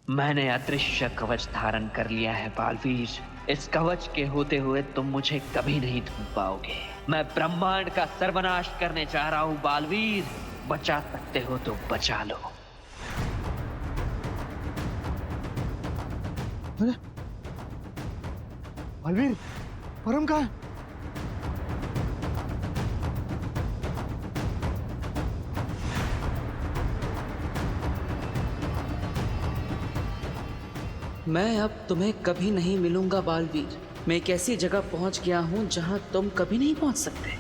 मैंने अदृश्य कवच धारण कर लिया है बालवीर। इस कवच के होते हुए तुम मुझे कभी नहीं ढूंढ पाओगे। मैं ब्रह्मांड का सर्वनाश करने जा रहा हूँ बालवीर। बचा सकते हो तो बचा लो। अरे बलवीर, परम कहाँ है? मैं अब तुम्हें कभी नहीं मिलूंगा बालवीर। मैं एक ऐसी जगह पहुंच गया हूं जहां तुम कभी नहीं पहुंच सकते।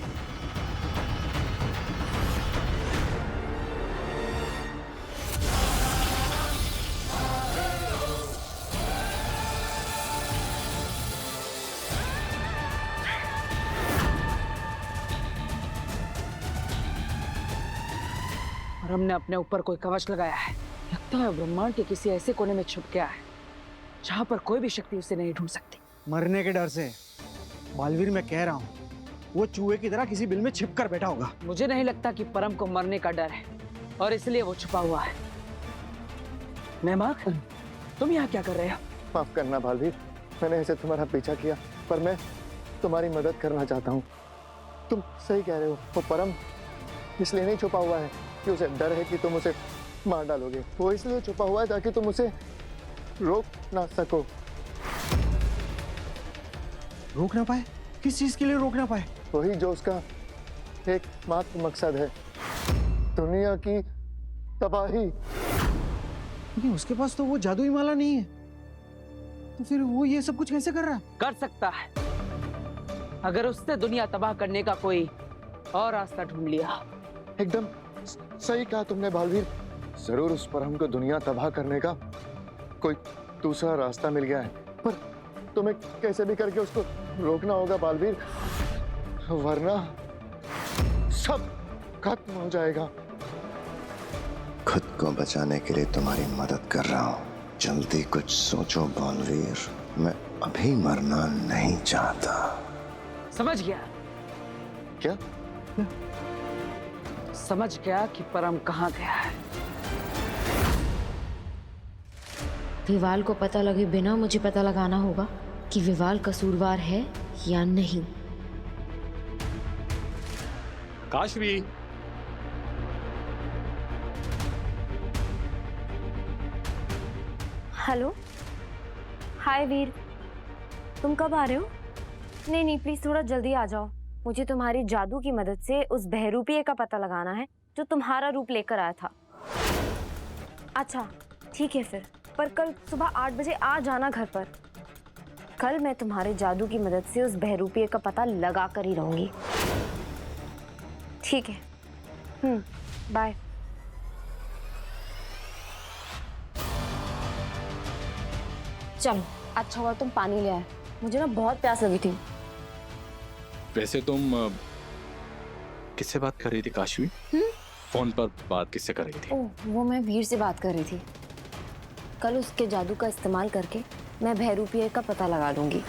और हमने अपने ऊपर कोई कवच लगाया है। लगता है ब्रह्मांड के किसी ऐसे कोने में छुप गया है जहां पर कोई भी शक्ति उसे नहीं ढूंढ सकती। मरने के डर से बालवीर, मैं कह रहा हूँ वो चूहे की तरह किसी बिल में छिप कर बैठा होगा। मुझे नहीं लगता कि परम को मरने का डर है और इसलिए वो छुपा हुआ है। मेहमान, तुम यहाँ क्या कर रहे हो? माफ करना बालवीर, मैंने ऐसे तुम्हारा पीछा किया, पर मैं तुम्हारी मदद करना चाहता हूँ। तुम सही कह रहे हो, वो परम इसलिए नहीं छुपा हुआ है कि उसे डर है कि तुम उसे मार डालोगे। वो इसलिए छुपा हुआ है ताकि तुम उसे रोक ना सको। रोक ना पाए? किस चीज के लिए रोक ना पाए? वही जो उसका एकमात्र मकसद है, दुनिया की तबाही। लेकिन उसके पास तो वो जादुई माला नहीं है, तो फिर वो ये सब कुछ कैसे कर रहा है? कर सकता है अगर उसने दुनिया तबाह करने का कोई और रास्ता ढूंढ लिया। एकदम सही कहा तुमने बालवीर। जरूर उस परम को दुनिया तबाह करने का कोई दूसरा रास्ता मिल गया है, पर तुम्हें कैसे भी करके उसको रोकना होगा बालवीर, वरना सब खत्म हो जाएगा। खुद को बचाने के लिए तुम्हारी मदद कर रहा हूं। जल्दी कुछ सोचो बालवीर, मैं अभी मरना नहीं चाहता। समझ गया? क्या? समझ गया कि परम कहाँ गया है। विवाल को पता लगे बिना मुझे पता लगाना होगा कि विवाल कसूरवार है या नहीं। काशवी, हेलो, हाय वीर, तुम कब आ रहे हो? नहीं नहीं, प्लीज थोड़ा जल्दी आ जाओ। मुझे तुम्हारी जादू की मदद से उस बहरूपिये का पता लगाना है जो तुम्हारा रूप लेकर आया था। अच्छा ठीक है फिर, पर कल सुबह 8 बजे आ जाना घर पर। कल मैं तुम्हारे जादू की मदद से उस बहरूपिये का पता लगा कर ही रहूंगी। ठीक है, बाय। चलो, अच्छा हुआ तुम पानी ले आए, मुझे ना बहुत प्यास लगी थी। वैसे तुम किससे बात कर रही थी काशवी? फोन पर बात किससे कर रही थी? ओह, वो मैं वीर से बात कर रही थी। कल उसके जादू का इस्तेमाल करके मैं बहरूपिये का पता लगा लूंगी।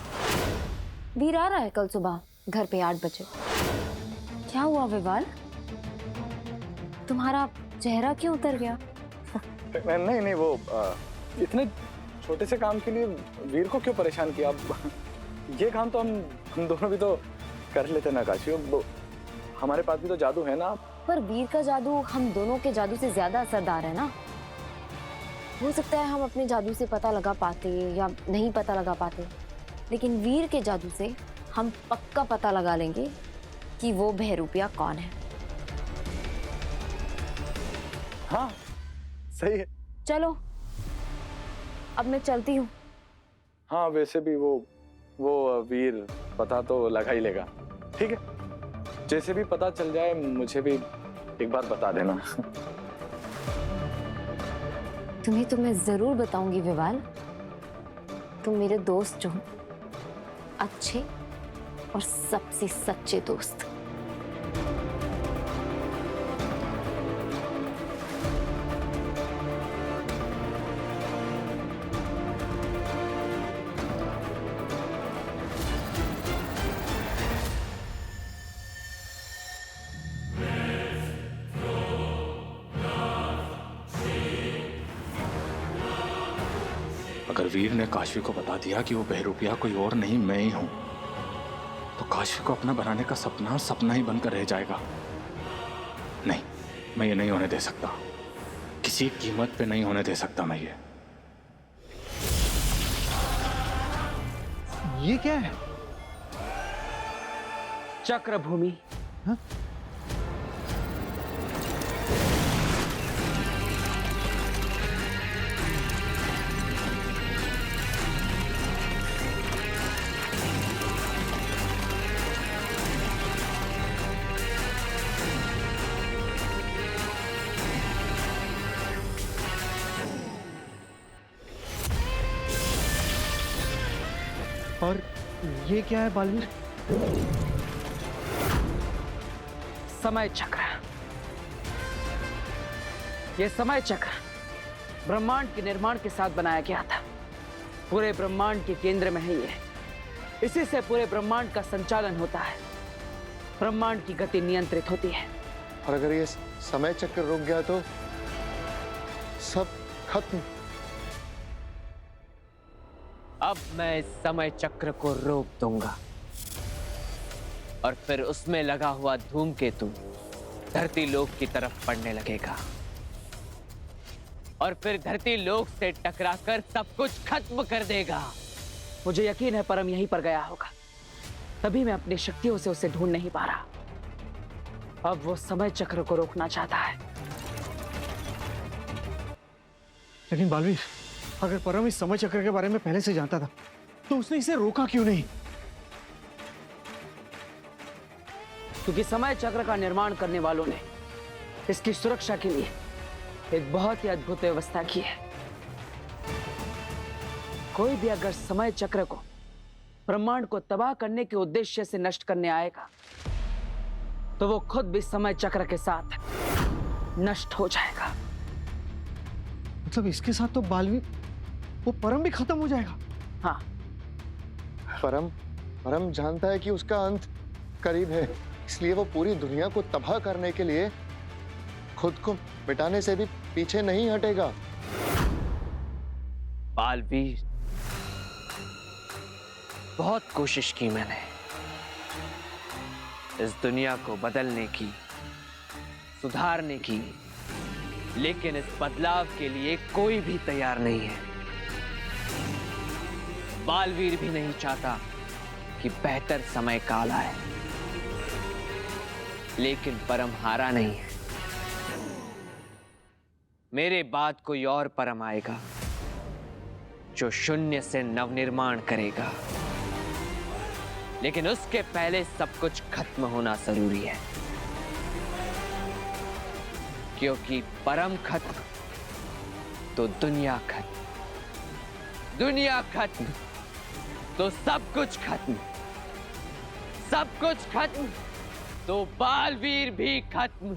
वीर आ रहा है कल सुबह घर पे 8 बजे। क्या हुआ विवाल, तुम्हारा चेहरा क्यों उतर गया? नहीं नहीं, वो इतने छोटे से काम के लिए वीर को क्यों परेशान किया? ये काम तो हम दोनों भी तो कर लेते ना काशी। हमारे पास भी तो जादू है ना। पर वीर का जादू हम दोनों के जादू से ज्यादा असरदार है ना। हो सकता है हम अपने जादू से पता लगा पाते या नहीं पता लगा पाते, लेकिन वीर के जादू से हम पक्का पता लगा लेंगे कि वो बहरूपिया कौन है। हाँ सही है। चलो अब मैं चलती हूँ। हाँ वैसे भी वो वीर पता तो लगा ही लेगा। ठीक है, जैसे भी पता चल जाए मुझे भी एक बार बता देना। तुम्हें तो मैं जरूर बताऊंगी विवाल। तुम मेरे दोस्त जो हो, अच्छे और सबसे सच्चे दोस्त। अगर वीर ने काशवी को बता दिया कि वो बहरूपिया कोई और नहीं मैं ही हूं, तो काशवी को अपना बनाने का सपना सपना ही बनकर रह जाएगा। नहीं, मैं ये नहीं होने दे सकता। किसी कीमत पे नहीं होने दे सकता मैं ये। ये क्या है? चक्र भूमि। हाँ? और ये क्या है बालवीर? समय चक्र। यह समय चक्र ब्रह्मांड के निर्माण के साथ बनाया गया था। पूरे ब्रह्मांड के केंद्र में है ये। इसी से पूरे ब्रह्मांड का संचालन होता है। ब्रह्मांड की गति नियंत्रित होती है। और अगर ये समय चक्र रुक गया तो सब खत्म। अब मैं इस समय चक्र को रोक दूंगा और फिर उसमें लगा हुआ धूमकेतु धरती लोक की तरफ पड़ने लगेगा और फिर धरती लोक से टकराकर सब कुछ खत्म कर देगा। मुझे यकीन है परम यहीं पर गया होगा, तभी मैं अपनी शक्तियों से उसे ढूंढ नहीं पा रहा। अब वो समय चक्र को रोकना चाहता है। लेकिन बालवीर, अगर परम इस समय चक्र के बारे में पहले से जानता था तो उसने इसे रोका क्यों नहीं? क्योंकि समय चक्र का निर्माण करने वालों ने इसकी सुरक्षा के लिए एक बहुत ही अद्भुत व्यवस्था की है। कोई भी अगर समय चक्र को ब्रह्मांड को तबाह करने के उद्देश्य से नष्ट करने आएगा तो वो खुद भी समय चक्र के साथ नष्ट हो जाएगा। मतलब इसके साथ तो बालवीर, वो परम भी खत्म हो जाएगा। हाँ, परम जानता है कि उसका अंत करीब है, इसलिए वो पूरी दुनिया को तबाह करने के लिए खुद को मिटाने से भी पीछे नहीं हटेगा। बालवीर, बहुत कोशिश की मैंने इस दुनिया को बदलने की, सुधारने की, लेकिन इस बदलाव के लिए कोई भी तैयार नहीं है। बालवीर भी नहीं चाहता कि बेहतर समय काल आए, लेकिन परम हारा नहीं है। मेरे बाद कोई और परम आएगा जो शून्य से नवनिर्माण करेगा, लेकिन उसके पहले सब कुछ खत्म होना जरूरी है, क्योंकि परम खत्म तो दुनिया खत्म, दुनिया खत्म तो सब कुछ खत्म, सब कुछ खत्म तो बालवीर भी खत्म।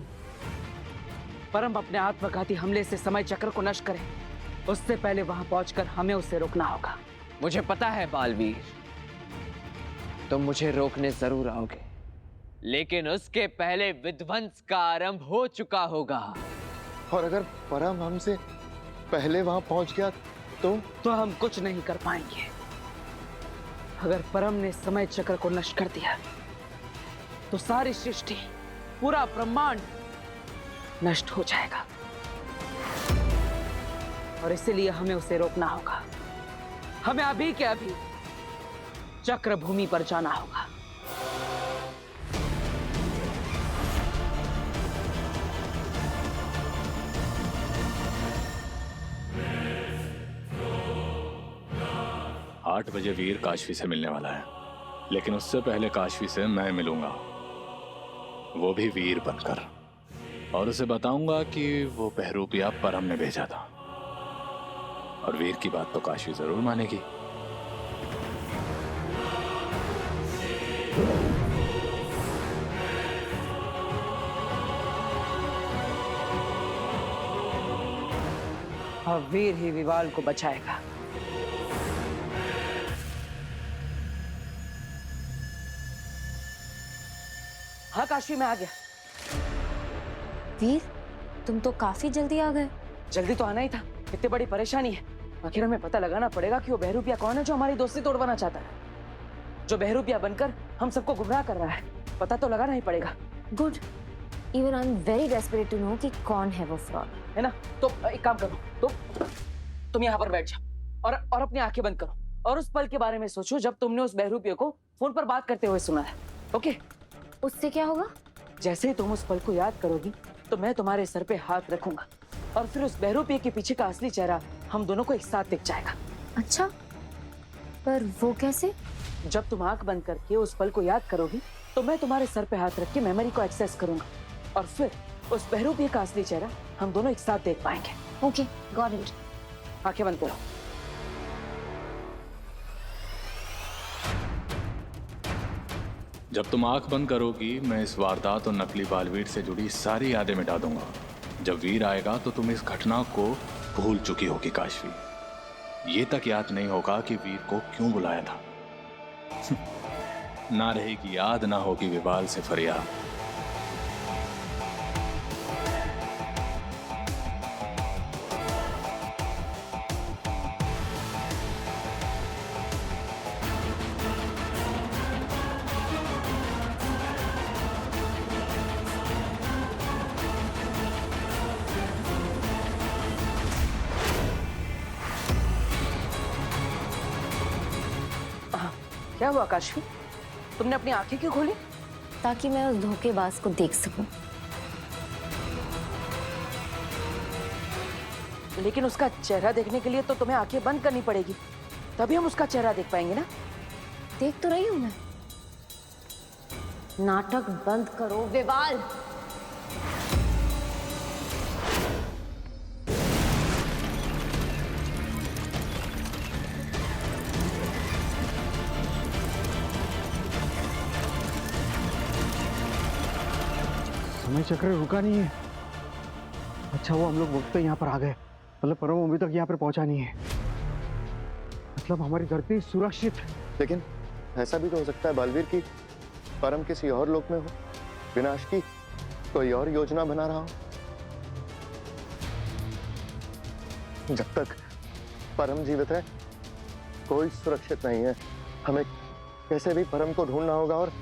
परम अपने आत्मघाती हमले से समय चक्र को नष्ट करे, उससे पहले वहां पहुंचकर हमें उसे रोकना होगा। मुझे पता है बालवीर, तुम मुझे रोकने जरूर आओगे, लेकिन उसके पहले विध्वंस का आरंभ हो चुका होगा। और अगर परम हमसे पहले वहां पहुंच गया तो हम कुछ नहीं कर पाएंगे। अगर परम ने समय चक्र को नष्ट कर दिया तो सारी सृष्टि, पूरा ब्रह्मांड नष्ट हो जाएगा, और इसीलिए हमें उसे रोकना होगा। हमें अभी के अभी चक्र भूमि पर जाना होगा। आठ बजे वीर काशवी से मिलने वाला है, लेकिन उससे पहले काशवी से मैं मिलूंगा, वो भी वीर बनकर, और उसे बताऊंगा कि वो बहरूपिया परम ने भेजा था, और वीर की बात तो काशवी जरूर मानेगी। और वीर ही विवाल को बचाएगा। हाँ काशी, में आ गया। वीर, तुम तो काफी जल्दी आ गए। जल्दी तो आना ही था, इतनी बड़ी परेशानी है, आखिर हमें पता लगाना पड़ेगा कि वो बहरूपिया कौन है जो हमारी दोस्ती तोड़वाना चाहता है, जो बहरूपिया बनकर हम सबको गुमराह कर रहा है। पता तो लगाना ही पड़ेगा। Good. Even I am very desperate to know कि कौन है वो फ्रॉड, है ना? तो एक काम करो, तुम यहाँ पर बैठ जाओ और अपनी आंखें बंद करो और उस पल के बारे में सोचो जब तुमने उस बहरूपिया को फोन पर बात करते हुए सुना है। ओके? उससे क्या होगा? जैसे ही तुम उस पल को याद करोगी तो मैं तुम्हारे सर पे हाथ रखूंगा और फिर उस बहरूपिया के पीछे का असली चेहरा हम दोनों को एक साथ दिख जाएगा। अच्छा, पर वो कैसे? जब तुम आंख बंद करके उस पल को याद करोगी तो मैं तुम्हारे सर पे हाथ रख के मेमोरी को एक्सेस करूंगा और फिर उस बहरूपिया का असली चेहरा हम दोनों एक साथ देख पाएंगे। Okay, got it. आंखें बंद करो। जब तुम आंख बंद करोगी मैं इस वारदात और नकली बालवीर से जुड़ी सारी यादें मिटा दूंगा। जब वीर आएगा तो तुम इस घटना को भूल चुकी होगी काशवी। ये तक याद नहीं होगा कि वीर को क्यों बुलाया था। ना रहेगी याद, ना होगी विवाल से फरियाद। क्या हुआ काशवी? तुमने अपनी आंखें क्यों खोली? ताकि मैं उस धोखेबाज को देख सकूं। लेकिन उसका चेहरा देखने के लिए तो तुम्हें आंखें बंद करनी पड़ेगी, तभी हम उसका चेहरा देख पाएंगे ना। देख तो रही हूं मैं। नाटक बंद करो विवाल। समय चक्र रुका नहीं है। अच्छा वो हम लोग वक्त पे यहाँ पर आ गए, मतलब परम अभी तक यहाँ पर पहुंचा नहीं है, मतलब हमारी धरती सुरक्षित है। लेकिन ऐसा भी तो हो सकता है बालवीर की परम किसी और लोक में हो, विनाश की कोई और योजना बना रहा हो। जब तक परम जीवित है कोई सुरक्षित नहीं है। हमें कैसे भी परम को ढूंढना होगा और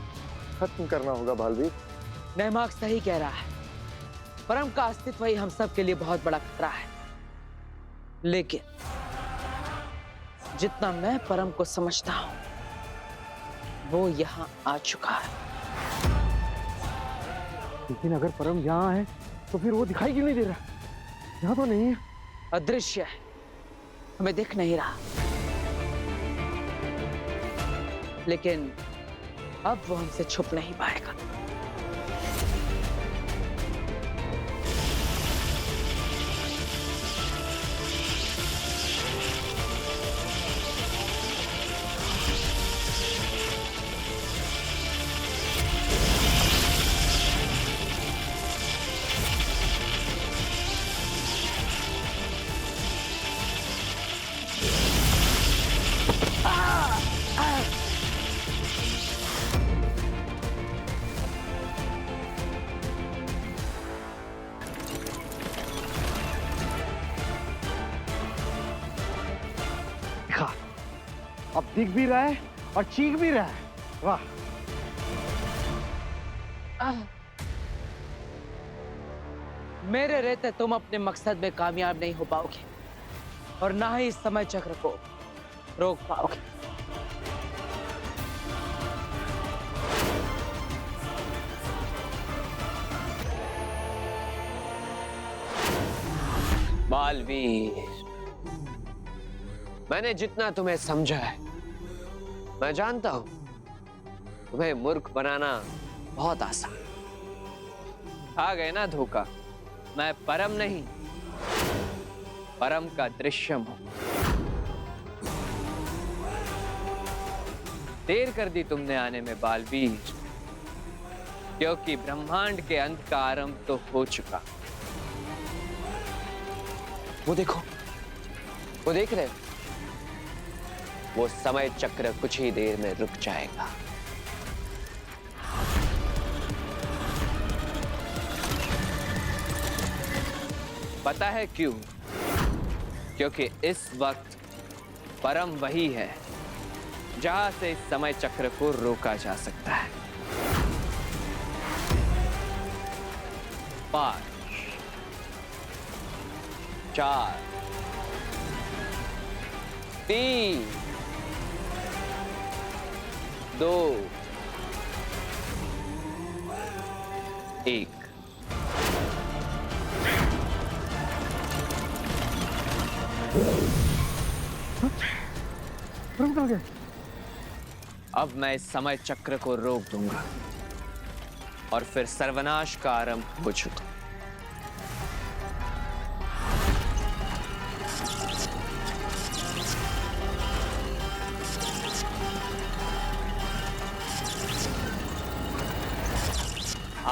खत्म करना होगा बालवीर। नैमाक सही कह रहा है। परम का अस्तित्व ही हम सब के लिए बहुत बड़ा खतरा है। लेकिन जितना मैं परम को समझता हूं वो यहां आ चुका है। लेकिन अगर परम यहाँ है तो फिर वो दिखाई क्यों नहीं दे रहा? यहाँ तो नहीं है। अदृश्य है, हमें दिख नहीं रहा। लेकिन अब वो हमसे छुप नहीं पाएगा। अब दिख भी रहा है और चीख भी रहा है। वाह! मेरे रहते तुम अपने मकसद में कामयाब नहीं हो पाओगे और ना ही इस समय चक्र को रोक पाओगे। बालवीर, मैंने जितना तुम्हें समझा है, मैं जानता हूं तुम्हें मूर्ख बनाना बहुत आसान। आ गए ना धोखा। मैं परम नहीं, परम का दृश्यम हूं। देर कर दी तुमने आने में बालवीर, क्योंकि ब्रह्मांड के अंत का आरंभ तो हो चुका। वो देखो, वो देख रहे हो? वो समय चक्र कुछ ही देर में रुक जाएगा। पता है क्यों? क्योंकि इस वक्त परम वही है जहां से इस समय चक्र को रोका जा सकता है। 5 4 3 2 1। रुक गए। अब मैं इस समय चक्र को रोक दूंगा और फिर सर्वनाश का आरंभ हो चुका।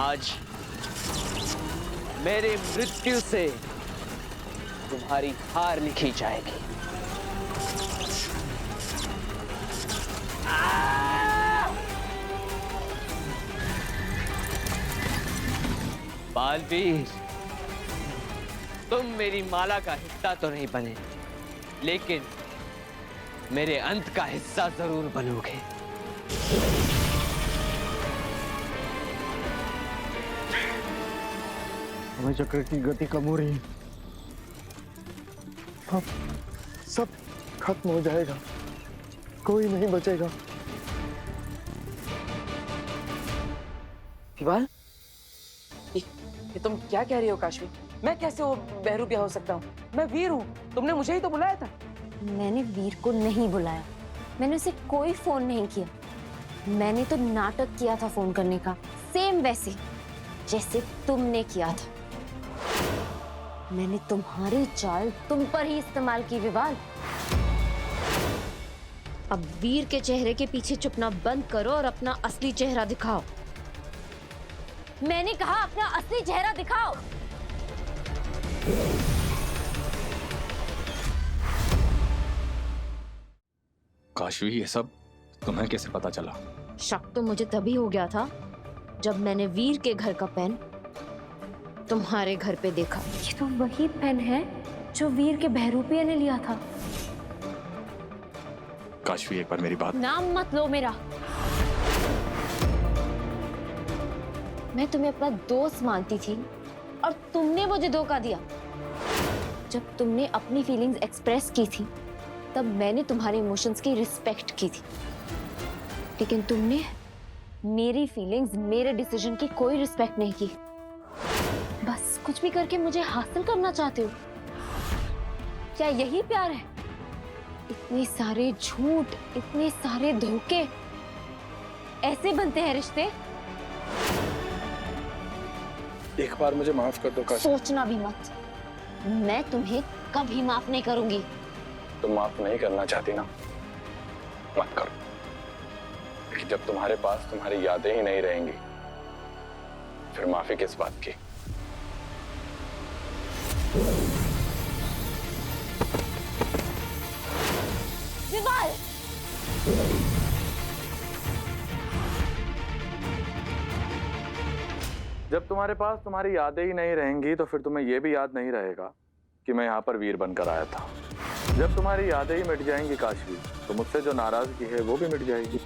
आज मेरी मृत्यु से तुम्हारी हार लिखी जाएगी। बालवीर, तुम मेरी माला का हिस्सा तो नहीं बने, लेकिन मेरे अंत का हिस्सा जरूर बनोगे। समय चक्र की गति कम हो रही है। अब सब खत्म हो जाएगा, कोई नहीं बचेगा। विवाल, ये तुम क्या कह रही हो काशवी? मैं कैसे वो बहरूपिया हो सकता हूँ? मैं वीर हूँ, तुमने मुझे ही तो बुलाया था। मैंने वीर को नहीं बुलाया, मैंने उसे कोई फोन नहीं किया। मैंने तो नाटक किया था फोन करने का, सेम वैसे जैसे तुमने किया था। मैंने तुम्हारी चाल तुम पर ही इस्तेमाल की विवाल। अब वीर के चेहरे के पीछे छुपना बंद करो और अपना असली चेहरा दिखाओ। मैंने कहा अपना असली चेहरा दिखाओ। काशवी, ये सब तुम्हें कैसे पता चला? शक तो मुझे तभी हो गया था जब मैंने वीर के घर का पेन तुम्हारे घर पे देखा। ये तो वही पेन है जो वीर के बहरूपिया ने लिया था। काशवी, एक बार मेरी बात। नाम मत लो मेरा। मैं तुम्हें अपना दोस्त मानती थी और तुमने मुझे धोखा दिया। जब तुमने अपनी फीलिंग्स एक्सप्रेस की थी तब मैंने तुम्हारे इमोशंस की रिस्पेक्ट की थी, लेकिन तुमने मेरी फीलिंग्स, मेरे डिसीजन की कोई रिस्पेक्ट नहीं की। बस कुछ भी करके मुझे हासिल करना चाहते हो। क्या यही प्यार है? इतने सारे झूठ, इतने सारे धोखे, ऐसे बनते हैं रिश्ते? एक बार मुझे माफ कर दो काशवी। सोचना भी मत, मैं तुम्हें कभी माफ नहीं करूंगी। तुम माफ नहीं करना चाहती ना, मत करो। लेकिन जब तुम्हारे पास तुम्हारी यादें ही नहीं रहेंगी, फिर माफी किस बात की? विवाल! जब तुम्हारे पास तुम्हारी यादें ही नहीं रहेंगी तो फिर तुम्हें यह भी याद नहीं रहेगा कि मैं यहाँ पर वीर बनकर आया था। जब तुम्हारी यादें ही मिट जाएंगी काशवी, तो मुझसे जो नाराजगी है वो भी मिट जाएगी।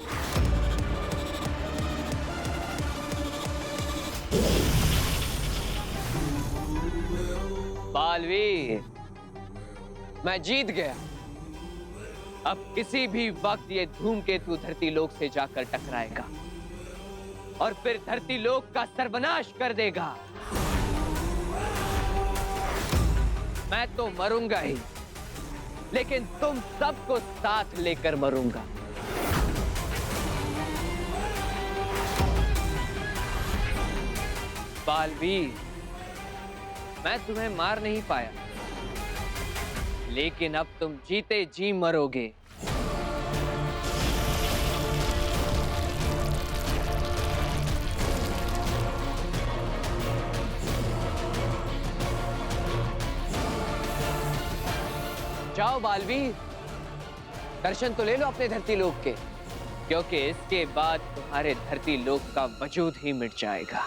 बालवीर, मैं जीत गया। अब किसी भी वक्त ये धूमकेतु धरती लोक से जाकर टकराएगा और फिर धरती लोक का सर्वनाश कर देगा। मैं तो मरूंगा ही, लेकिन तुम सबको साथ लेकर मरूंगा। बालवीर, मैं तुम्हें मार नहीं पाया, लेकिन अब तुम जीते जी मरोगे। जाओ बालवीर, दर्शन तो ले लो अपने धरती लोक के, क्योंकि इसके बाद तुम्हारे धरती लोक का वजूद ही मिट जाएगा।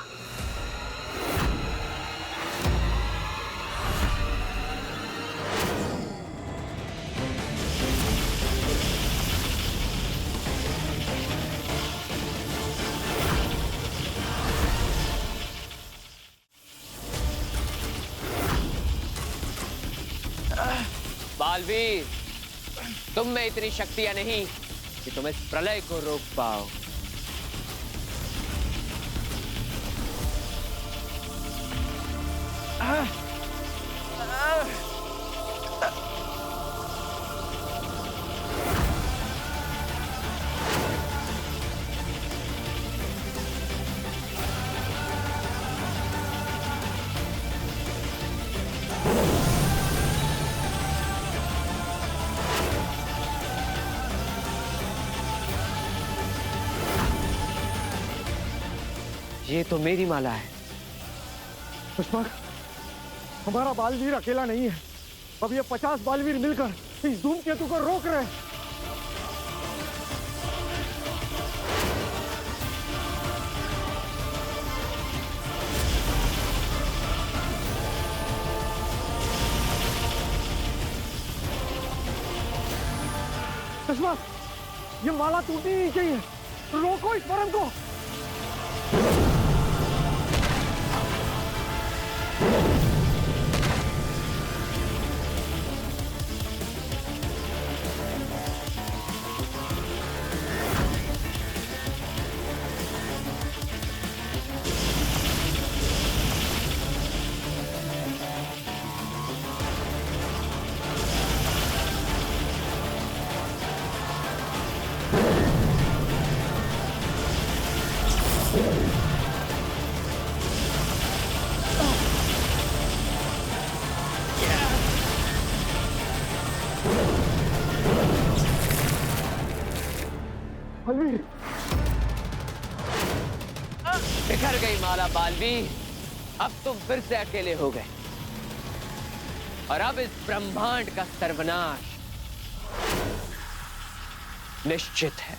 बालवीर, तुम में इतनी शक्तियां नहीं कि तुम इस प्रलय को रोक पाओ। ये तो मेरी माला है। पुष्पक, हमारा बालवीर अकेला नहीं है। अब ये 50 बालवीर मिलकर इस धूमकेतु को रोक रहे हैं। पुष्पक, ये माला टूटनी नहीं चाहिए। रोको इस परम को। बालवीर, बिखर गई माला बालवीर। अब तुम फिर से अकेले हो गए और अब इस ब्रह्मांड का सर्वनाश निश्चित है।